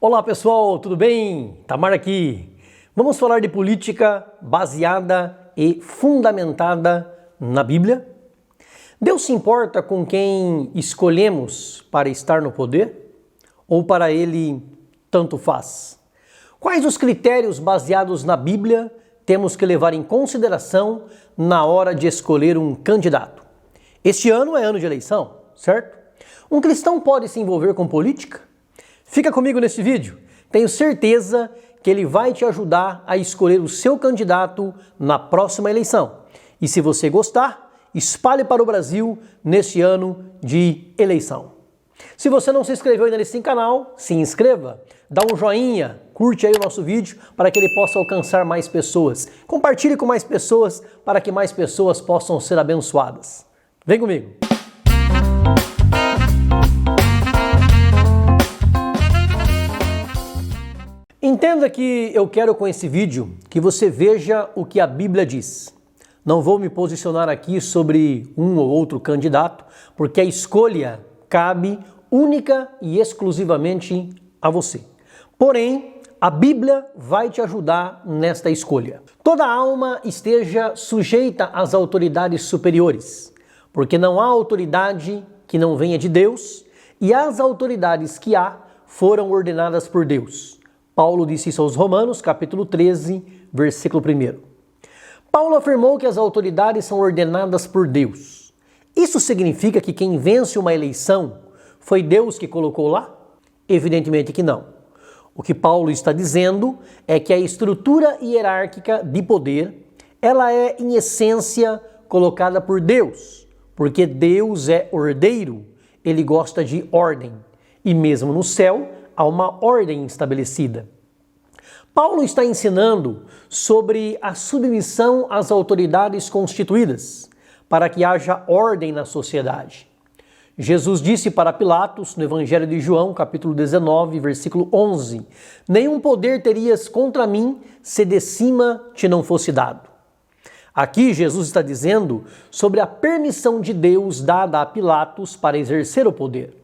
Olá pessoal, tudo bem? Tamar aqui. Vamos falar de política baseada e fundamentada na Bíblia? Deus se importa com quem escolhemos para estar no poder? Ou para Ele tanto faz? Quais os critérios baseados na Bíblia temos que levar em consideração na hora de escolher um candidato? Este ano é ano de eleição, certo? Um cristão pode se envolver com política? Fica comigo nesse vídeo. Tenho certeza que ele vai te ajudar a escolher o seu candidato na próxima eleição. E se você gostar, espalhe para o Brasil neste ano de eleição. Se você não se inscreveu ainda nesse canal, se inscreva, dá um joinha, curte aí o nosso vídeo para que ele possa alcançar mais pessoas. Compartilhe com mais pessoas para que mais pessoas possam ser abençoadas. Vem comigo! Entenda que eu quero com esse vídeo que você veja o que a Bíblia diz. Não vou me posicionar aqui sobre um ou outro candidato, porque a escolha cabe única e exclusivamente a você. Porém, a Bíblia vai te ajudar nesta escolha. Toda alma esteja sujeita às autoridades superiores, porque não há autoridade que não venha de Deus, e as autoridades que há foram ordenadas por Deus. Paulo disse isso aos Romanos, capítulo 13, versículo 1. Paulo afirmou que as autoridades são ordenadas por Deus. Isso significa que quem vence uma eleição foi Deus que colocou lá? Evidentemente que não. O que Paulo está dizendo é que a estrutura hierárquica de poder, ela é em essência colocada por Deus, porque Deus é ordeiro, ele gosta de ordem, e mesmo no céu há uma ordem estabelecida. Paulo está ensinando sobre a submissão às autoridades constituídas, para que haja ordem na sociedade. Jesus disse para Pilatos, no Evangelho de João, capítulo 19, versículo 11, nenhum poder terias contra mim se de cima te não fosse dado. Aqui Jesus está dizendo sobre a permissão de Deus dada a Pilatos para exercer o poder.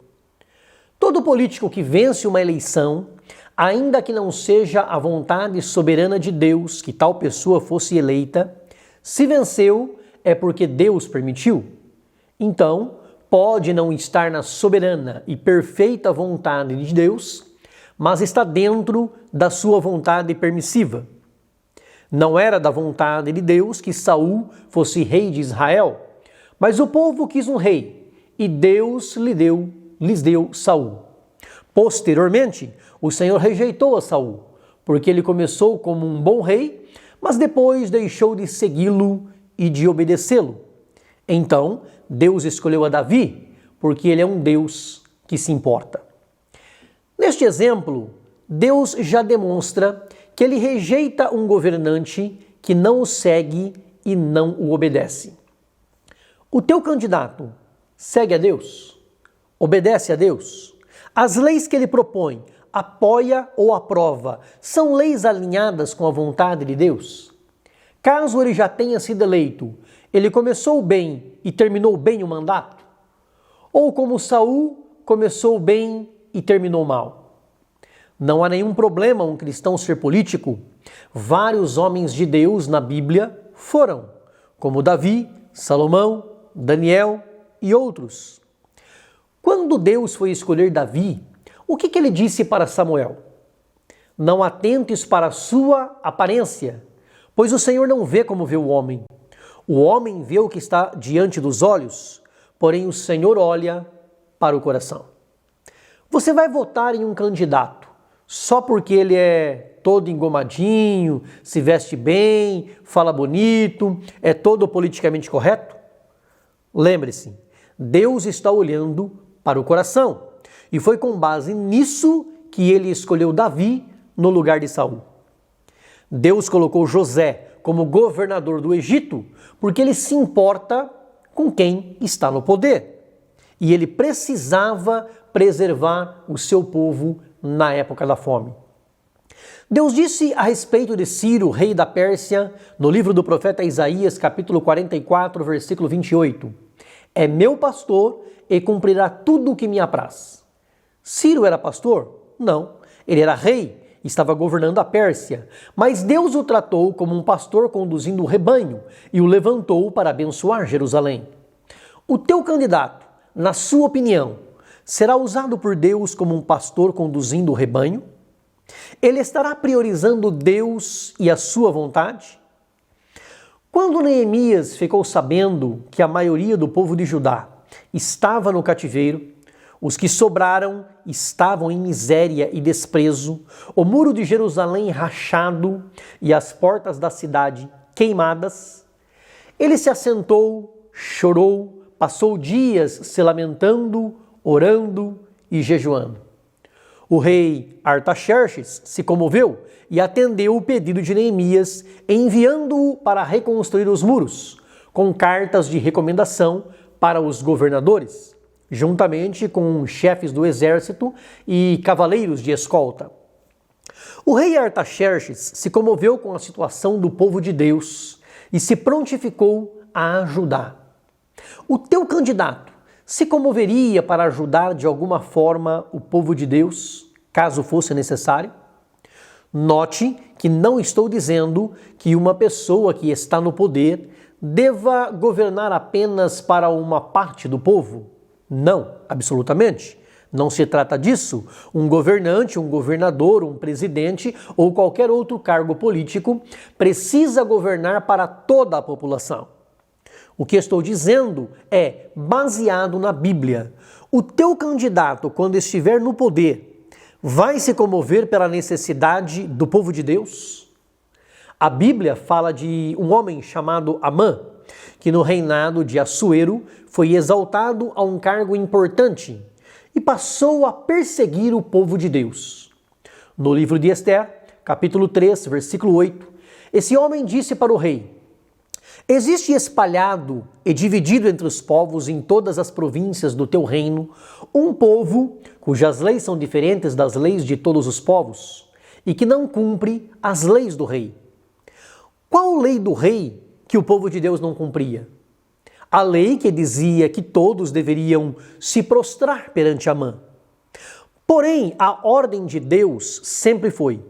Todo político que vence uma eleição, ainda que não seja a vontade soberana de Deus que tal pessoa fosse eleita, se venceu é porque Deus permitiu. Então, pode não estar na soberana e perfeita vontade de Deus, mas está dentro da sua vontade permissiva. Não era da vontade de Deus que Saul fosse rei de Israel, mas o povo quis um rei e Deus lhes deu Saul. Posteriormente, o Senhor rejeitou a Saul, porque ele começou como um bom rei, mas depois deixou de segui-lo e de obedecê-lo. Então, Deus escolheu a Davi, porque ele é um Deus que se importa. Neste exemplo, Deus já demonstra que ele rejeita um governante que não o segue e não o obedece. O teu candidato segue a Deus? Obedece a Deus? As leis que ele propõe, apoia ou aprova, são leis alinhadas com a vontade de Deus? Caso ele já tenha sido eleito, ele começou bem e terminou bem o mandato? Ou como Saul, começou bem e terminou mal? Não há nenhum problema um cristão ser político. Vários homens de Deus na Bíblia foram, como Davi, Salomão, Daniel e outros. Quando Deus foi escolher Davi, o que ele disse para Samuel? Não atentes para a sua aparência, pois o Senhor não vê como vê o homem. O homem vê o que está diante dos olhos, porém o Senhor olha para o coração. Você vai votar em um candidato só porque ele é todo engomadinho, se veste bem, fala bonito, é todo politicamente correto? Lembre-se, Deus está olhando para o coração. E foi com base nisso que ele escolheu Davi no lugar de Saul. Deus colocou José como governador do Egito porque ele se importa com quem está no poder. E ele precisava preservar o seu povo na época da fome. Deus disse a respeito de Ciro, rei da Pérsia, no livro do profeta Isaías, capítulo 44, versículo 28. É meu pastor e cumprirá tudo o que me apraz. Ciro era pastor? Não. Ele era rei, estava governando a Pérsia, mas Deus o tratou como um pastor conduzindo o rebanho e o levantou para abençoar Jerusalém. O teu candidato, na sua opinião, será usado por Deus como um pastor conduzindo o rebanho? Ele estará priorizando Deus e a sua vontade? Quando Neemias ficou sabendo que a maioria do povo de Judá estava no cativeiro, os que sobraram estavam em miséria e desprezo, o muro de Jerusalém rachado e as portas da cidade queimadas, ele se assentou, chorou, passou dias se lamentando, orando e jejuando. O rei Artaxerxes se comoveu e atendeu o pedido de Neemias, enviando-o para reconstruir os muros, com cartas de recomendação para os governadores, juntamente com chefes do exército e cavaleiros de escolta. O rei Artaxerxes se comoveu com a situação do povo de Deus e se prontificou a ajudar. O teu candidato se comoveria para ajudar de alguma forma o povo de Deus, caso fosse necessário? Note que não estou dizendo que uma pessoa que está no poder deva governar apenas para uma parte do povo. Não, absolutamente. Não se trata disso. Um governante, um governador, um presidente ou qualquer outro cargo político precisa governar para toda a população. O que estou dizendo é baseado na Bíblia. O teu candidato, quando estiver no poder, vai se comover pela necessidade do povo de Deus? A Bíblia fala de um homem chamado Amã, que no reinado de Assuero foi exaltado a um cargo importante e passou a perseguir o povo de Deus. No livro de Ester, capítulo 3, versículo 8, esse homem disse para o rei: existe espalhado e dividido entre os povos em todas as províncias do teu reino um povo cujas leis são diferentes das leis de todos os povos e que não cumpre as leis do rei. Qual lei do rei que o povo de Deus não cumpria? A lei que dizia que todos deveriam se prostrar perante Amã. Porém, a ordem de Deus sempre foi: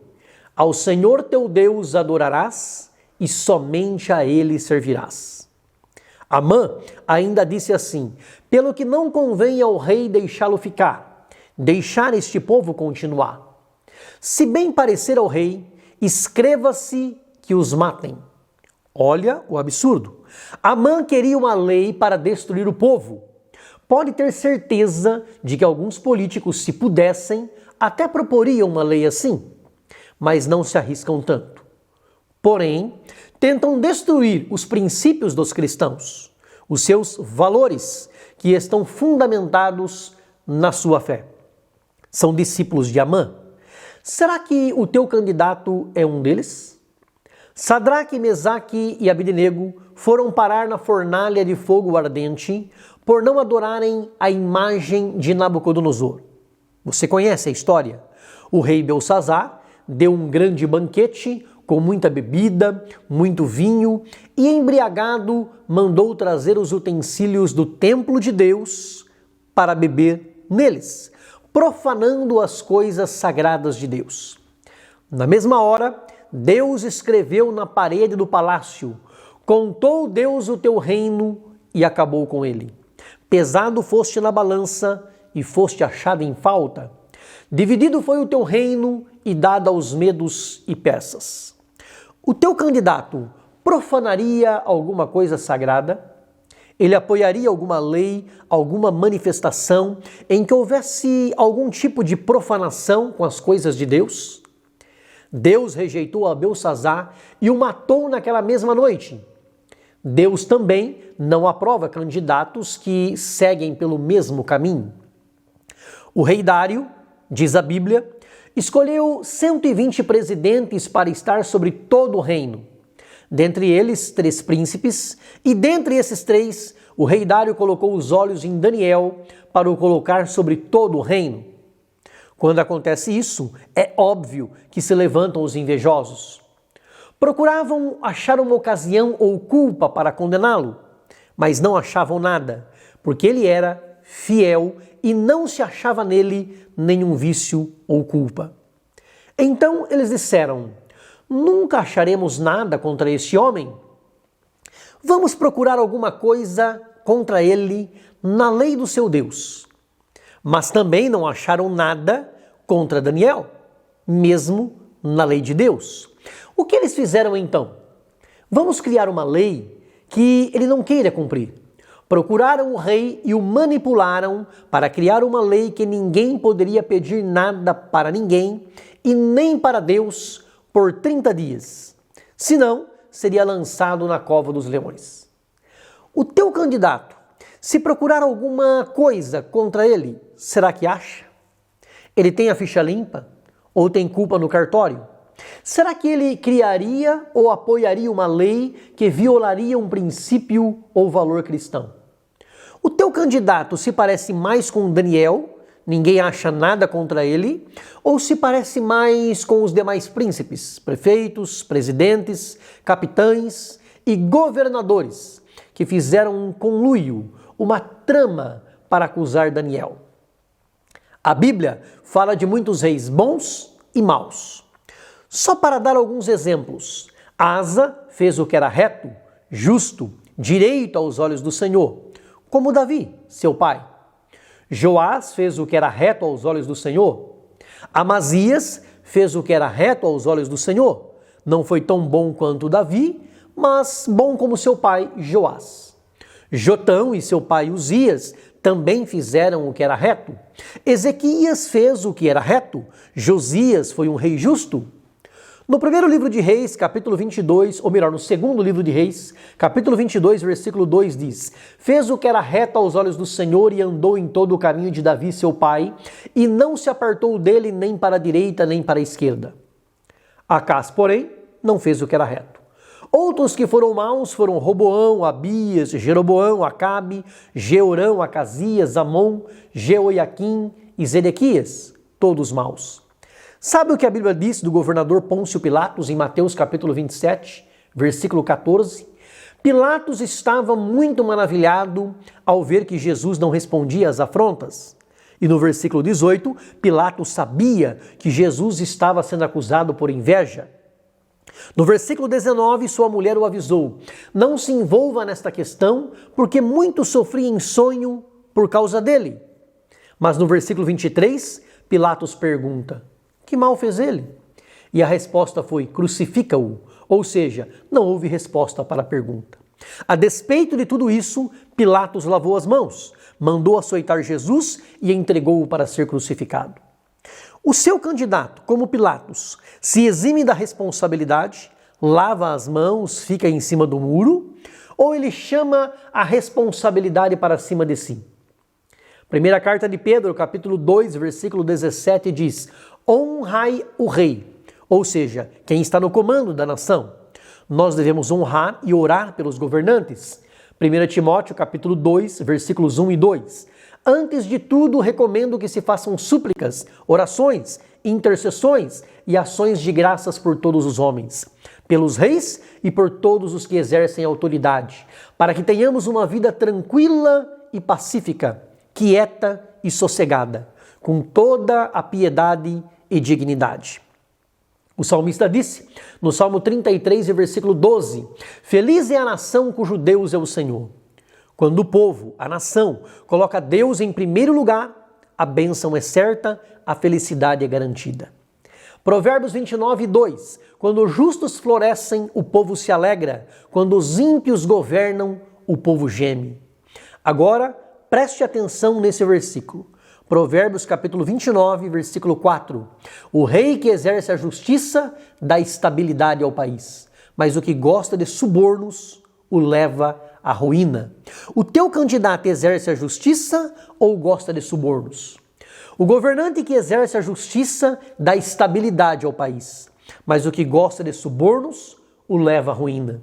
ao Senhor teu Deus adorarás e somente a ele servirás. Amã ainda disse assim: pelo que não convém ao rei deixá-lo ficar, deixar este povo continuar. Se bem parecer ao rei, escreva-se que os matem. Olha o absurdo. Amã queria uma lei para destruir o povo. Pode ter certeza de que alguns políticos, se pudessem, até proporiam uma lei assim, mas não se arriscam tanto. Porém, tentam destruir os princípios dos cristãos, os seus valores que estão fundamentados na sua fé. São discípulos de Amã. Será que o teu candidato é um deles? Sadraque, Mesaque e Abednego foram parar na fornalha de fogo ardente por não adorarem a imagem de Nabucodonosor. Você conhece a história? O rei Belsazar deu um grande banquete com muita bebida, muito vinho, e embriagado mandou trazer os utensílios do templo de Deus para beber neles, profanando as coisas sagradas de Deus. Na mesma hora, Deus escreveu na parede do palácio: contou Deus o teu reino e acabou com ele. Pesado foste na balança e foste achado em falta. Dividido foi o teu reino e dado aos medos e persas. O teu candidato profanaria alguma coisa sagrada? Ele apoiaria alguma lei, alguma manifestação em que houvesse algum tipo de profanação com as coisas de Deus? Deus rejeitou a Belsazar e o matou naquela mesma noite. Deus também não aprova candidatos que seguem pelo mesmo caminho. O rei Dário, diz a Bíblia, escolheu 120 presidentes para estar sobre todo o reino. Dentre eles, 3 príncipes, e dentre esses 3, o rei Dário colocou os olhos em Daniel para o colocar sobre todo o reino. Quando acontece isso, é óbvio que se levantam os invejosos. Procuravam achar uma ocasião ou culpa para condená-lo, mas não achavam nada, porque ele era fiel e não se achava nele nenhum vício ou culpa. Então eles disseram: nunca acharemos nada contra este homem. Vamos procurar alguma coisa contra ele na lei do seu Deus. Mas também não acharam nada contra Daniel, mesmo na lei de Deus. O que eles fizeram então? Vamos criar uma lei que ele não queira cumprir. Procuraram o rei e o manipularam para criar uma lei que ninguém poderia pedir nada para ninguém e nem para Deus por 30 dias. Senão, seria lançado na cova dos leões. O teu candidato, se procurar alguma coisa contra ele, será que acha? Ele tem a ficha limpa? Ou tem culpa no cartório? Será que ele criaria ou apoiaria uma lei que violaria um princípio ou valor cristão? O teu candidato se parece mais com Daniel, ninguém acha nada contra ele, ou se parece mais com os demais príncipes, prefeitos, presidentes, capitães e governadores que fizeram um conluio, uma trama para acusar Daniel? A Bíblia fala de muitos reis bons e maus. Só para dar alguns exemplos, Asa fez o que era reto, justo, direito aos olhos do Senhor, como Davi, seu pai. Joás fez o que era reto aos olhos do Senhor. Amazias fez o que era reto aos olhos do Senhor. Não foi tão bom quanto Davi, mas bom como seu pai Joás. Jotão e seu pai Uzias também fizeram o que era reto. Ezequias fez o que era reto. Josias foi um rei justo. No primeiro livro de Reis, capítulo 22, ou melhor, no segundo livro de Reis, capítulo 22, versículo 2 diz: fez o que era reto aos olhos do Senhor e andou em todo o caminho de Davi, seu pai, e não se apartou dele nem para a direita nem para a esquerda. Acás, porém, não fez o que era reto. Outros que foram maus foram Roboão, Abias, Jeroboão, Acabe, Jeorão, Acasias, Amon, Jeoiaquim e Zedequias, todos maus. Sabe o que a Bíblia diz do governador Pôncio Pilatos em Mateus capítulo 27, versículo 14? Pilatos estava muito maravilhado ao ver que Jesus não respondia às afrontas. E no versículo 18, Pilatos sabia que Jesus estava sendo acusado por inveja. No versículo 19, sua mulher o avisou: não se envolva nesta questão, porque muito sofri em sonho por causa dele. Mas no versículo 23, Pilatos pergunta: que mal fez ele? E a resposta foi: crucifica-o. Ou seja, não houve resposta para a pergunta. A despeito de tudo isso, Pilatos lavou as mãos, mandou açoitar Jesus e entregou-o para ser crucificado. O seu candidato, como Pilatos, se exime da responsabilidade, lava as mãos, fica em cima do muro, ou ele chama a responsabilidade para cima de si? Primeira carta de Pedro, capítulo 2, versículo 17 diz: honrai o rei, ou seja, quem está no comando da nação. Nós devemos honrar e orar pelos governantes. 1 Timóteo, capítulo 2, versículos 1 e 2. Antes de tudo, recomendo que se façam súplicas, orações, intercessões e ações de graças por todos os homens, pelos reis e por todos os que exercem autoridade, para que tenhamos uma vida tranquila e pacífica, quieta e sossegada, com toda a piedade e dignidade. O salmista disse, no Salmo 33, versículo 12, feliz é a nação cujo Deus é o Senhor. Quando o povo, a nação, coloca Deus em primeiro lugar, a bênção é certa, a felicidade é garantida. Provérbios 29, 2, quando os justos florescem, o povo se alegra, quando os ímpios governam, o povo geme. Agora, preste atenção nesse versículo. Provérbios capítulo 29, versículo 4. O rei que exerce a justiça dá estabilidade ao país, mas o que gosta de subornos o leva à ruína. O teu candidato exerce a justiça ou gosta de subornos? O governante que exerce a justiça dá estabilidade ao país, mas o que gosta de subornos o leva à ruína.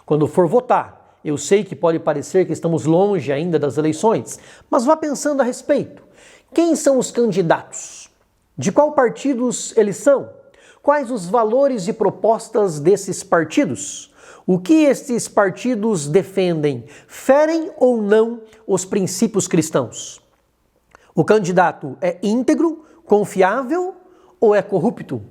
Quando for votar, eu sei que pode parecer que estamos longe ainda das eleições, mas vá pensando a respeito. Quem são os candidatos? De qual partidos eles são? Quais os valores e propostas desses partidos? O que estes partidos defendem? Ferem ou não os princípios cristãos? O candidato é íntegro, confiável ou é corrupto?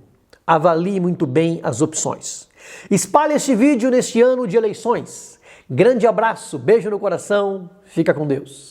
avalie muito bem as opções. Espalhe este vídeo neste ano de eleições. Grande abraço, beijo no coração, fica com Deus.